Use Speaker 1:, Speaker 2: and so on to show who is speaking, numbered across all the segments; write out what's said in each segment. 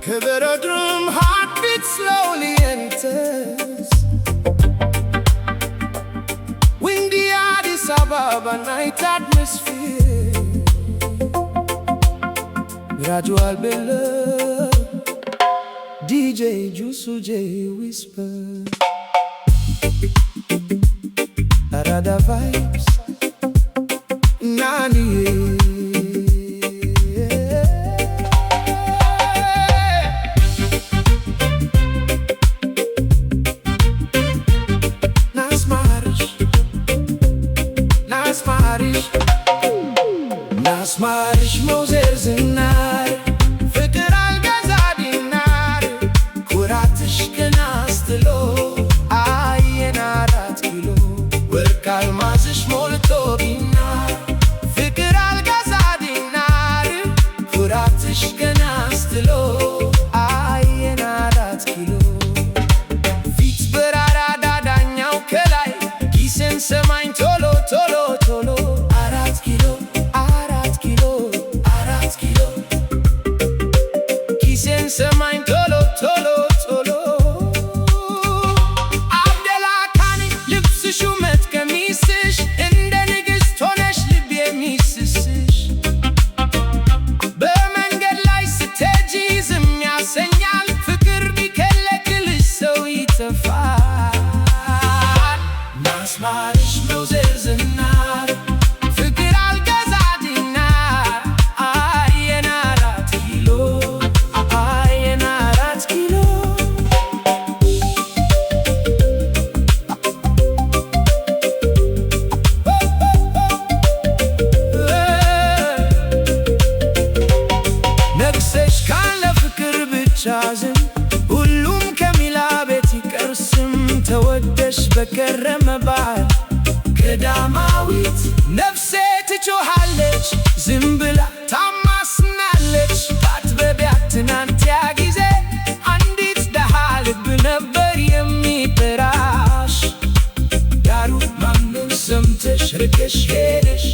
Speaker 1: ከበረድም heartbeat slowly enters windy Addis Ababa night atmosphere gradual below DJ Juicy J whisper Arada vibes Nani ናስማርሽ መውዘር ዝናር ፍቅር አልገዛ ዲናር ኩራትሽ ገና አስትሎ አየን 4 ኪሎ ወርቅ አልማዝሽ ሞልቶ ቢናር ፍቅር አልገዛ ዲናር ኩራትሽ ገና አስትሎ አየን 4 ኪሎ ፊት በራራ ዳዳኛው ከላይ ኪሴን ሰማኝ ቶሎ ቶሎ ቶሎ 4 ኪሎ ሰማኝ ቶሎ ቶሎ ቶሎ አብደላካኒ ልብስሽ ውበት ቀሚስሽ እንደ ንግሥት ሆነሽ ልብ የሚስስሽ በመንገድ ላይ ስትሄጂ ዝም ያሰኛል ፍቅር ቢከለክልሽ ሰው ይተፋል ናስማርሽ መውዘር ዝናር ፍቅር አልገዛ ዲናር አየን 4 ኪሎ ቻዝም ሁሉም ከሚላ ቤት ይቀርስም ተወደሽ በከረመ በዓል ቀዳማዊት ነፍሴ ትጮኻለች ዝም ብላ ታማስናለች ባትበቢያት ትናንት ያ ጊዜ አንዲት ደሃ ልብ ነበር የሚጠራሽ ዳሩ ማንም ሰምተሽ ርቀሽ ሄደሽ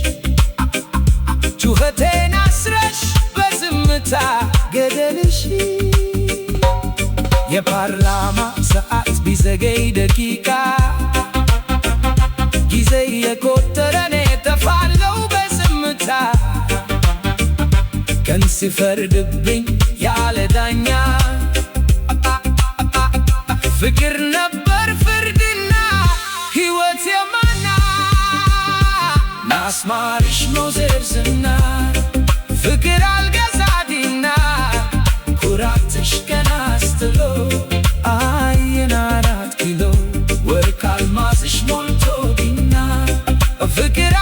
Speaker 1: ጩኸቴን አስረሽ በዝምታ ገደልሽ የፓርላማ ሰዓት ቢዘገይ ደቂቃ ጊዜ የቆጠረ እኔ እጠፋለሁ በዝምታ ቀን ሲፈርድብኝ ያለ ዳኛ ፍቅር ነበር ፍርድና ሕይወት የማና ናስማርሽ መውዘር ዝናር ፍቅር አልገዛ ዲናር ኩራትሽ ገና አስትሎ አየን 4 ኪሎ ወርቅ አልማዝሽ ሞልቶ ቢናር ፍቅር